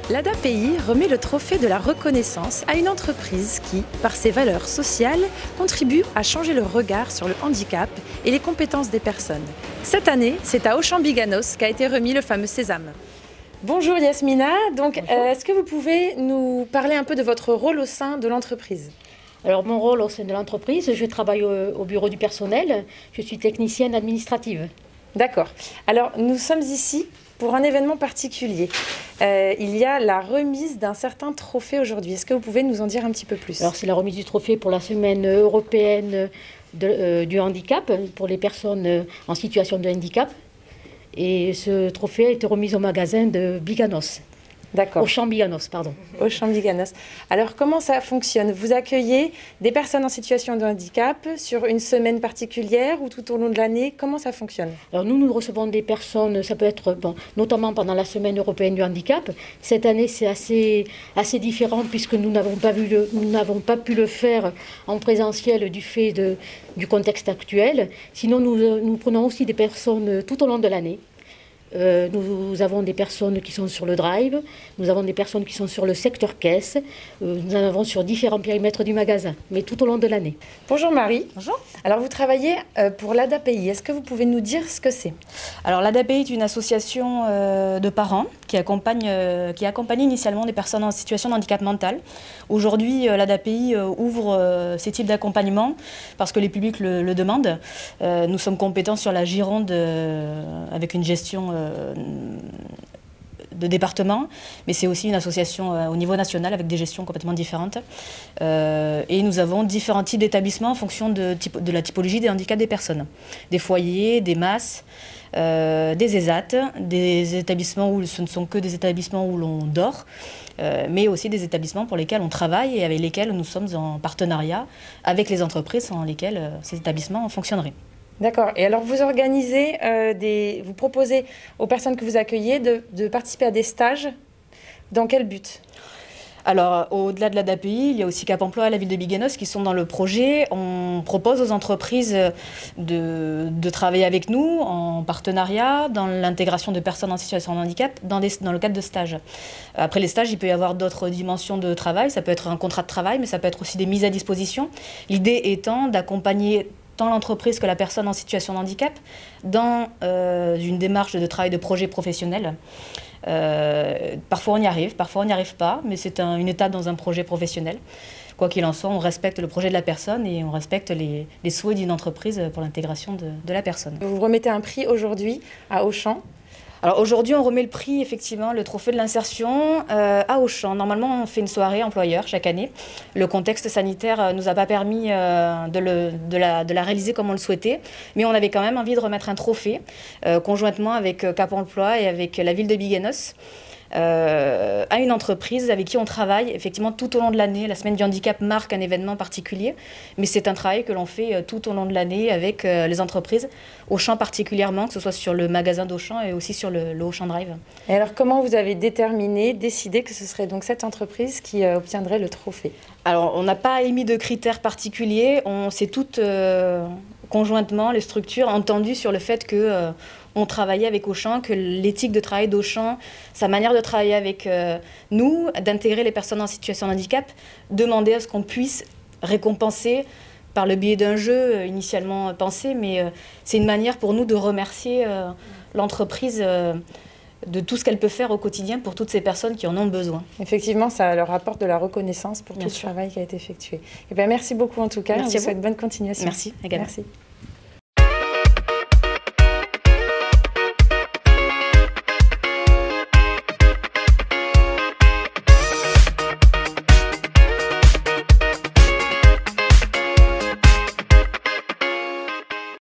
L'ADAPI remet le trophée de la reconnaissance à une entreprise qui, par ses valeurs sociales, contribue à changer le regard sur le handicap et les compétences des personnes. Cette année, c'est à Auchan-Biganos qu'a été remis le fameux Sésame. Bonjour Yasmina, est-ce que vous pouvez nous parler un peu de votre rôle au sein de l'entreprise ? Alors mon rôle au sein de l'entreprise, je travaille au bureau du personnel, je suis technicienne administrative. D'accord. Alors nous sommes ici pour un événement particulier. Il y a la remise d'un certain trophée aujourd'hui. Est-ce que vous pouvez nous en dire un petit peu plus ? Alors c'est la remise du trophée pour la semaine européenne du handicap, pour les personnes en situation de handicap. Et ce trophée a été remis au magasin de Biganos. D'accord. Auchan-Biganos, pardon. Auchan-Biganos. Alors, comment ça fonctionne ? Vous accueillez des personnes en situation de handicap sur une semaine particulière ou tout au long de l'année ? Comment ça fonctionne ? Alors, nous recevons des personnes, ça peut être, notamment pendant la semaine européenne du handicap. Cette année, c'est assez différent puisque nous n'avons pas pu le faire en présentiel du fait du contexte actuel. Sinon, nous prenons aussi des personnes tout au long de l'année. Nous avons des personnes qui sont sur le drive, nous avons des personnes qui sont sur le secteur caisse, nous en avons sur différents périmètres du magasin, mais tout au long de l'année. Bonjour Marie. Bonjour. Alors vous travaillez pour l'ADAPI, est-ce que vous pouvez nous dire ce que c'est ? Alors l'ADAPI est une association de parents qui accompagne initialement des personnes en situation de handicap mental. Aujourd'hui, l'ADAPI ouvre ces types d'accompagnement parce que les publics le demandent. Nous sommes compétents sur la Gironde avec une gestion de département, mais c'est aussi une association au niveau national avec des gestions complètement différentes. Et nous avons différents types d'établissements en fonction de la typologie des handicaps des personnes. Des foyers, des masses, des ESAT, des établissements où ce ne sont que des établissements où l'on dort, mais aussi des établissements pour lesquels on travaille et avec lesquels nous sommes en partenariat avec les entreprises sans lesquelles ces établissements fonctionneraient. D'accord. Et alors vous organisez, vous proposez aux personnes que vous accueillez de participer à des stages. Dans quel but ? Alors, au-delà de l'ADAPI, il y a aussi Cap Emploi et la ville de Biganos qui sont dans le projet. On propose aux entreprises de travailler avec nous en partenariat dans l'intégration de personnes en situation de handicap dans le cadre de stages. Après les stages, il peut y avoir d'autres dimensions de travail. Ça peut être un contrat de travail, mais ça peut être aussi des mises à disposition. L'idée étant d'accompagner tant l'entreprise que la personne en situation de handicap dans une démarche de travail de projet professionnel. Parfois on y arrive, parfois on n'y arrive pas, mais c'est une étape dans un projet professionnel. Quoi qu'il en soit, on respecte le projet de la personne et on respecte les souhaits d'une entreprise pour l'intégration de la personne. Vous remettez un prix aujourd'hui à Auchan. Alors aujourd'hui, on remet le prix, effectivement, le trophée de l'insertion à Auchan. Normalement, on fait une soirée employeur chaque année. Le contexte sanitaire nous a pas permis de la réaliser comme on le souhaitait, mais on avait quand même envie de remettre un trophée conjointement avec Cap Emploi et avec la ville de Biganos. À une entreprise avec qui on travaille effectivement tout au long de l'année. La semaine du handicap marque un événement particulier, mais c'est un travail que l'on fait tout au long de l'année avec les entreprises, Auchan particulièrement, que ce soit sur le magasin d'Auchan et aussi sur le Auchan Drive. Et alors comment vous avez décidé que ce serait donc cette entreprise qui obtiendrait le trophée ? Alors on n'a pas émis de critères particuliers, on s'est toutes conjointement, les structures, entendues sur le fait que on travaillait avec Auchan, que l'éthique de travail d'Auchan, sa manière de travailler avec nous, d'intégrer les personnes en situation de handicap, demandait à ce qu'on puisse récompenser par le biais d'un jeu initialement pensé, mais c'est une manière pour nous de remercier l'entreprise de tout ce qu'elle peut faire au quotidien pour toutes ces personnes qui en ont besoin. Effectivement, ça leur apporte de la reconnaissance pour tout le travail qui a été effectué. Et bien, merci beaucoup en tout cas. Merci Je vous souhaite bonne continuation. Merci également. Merci.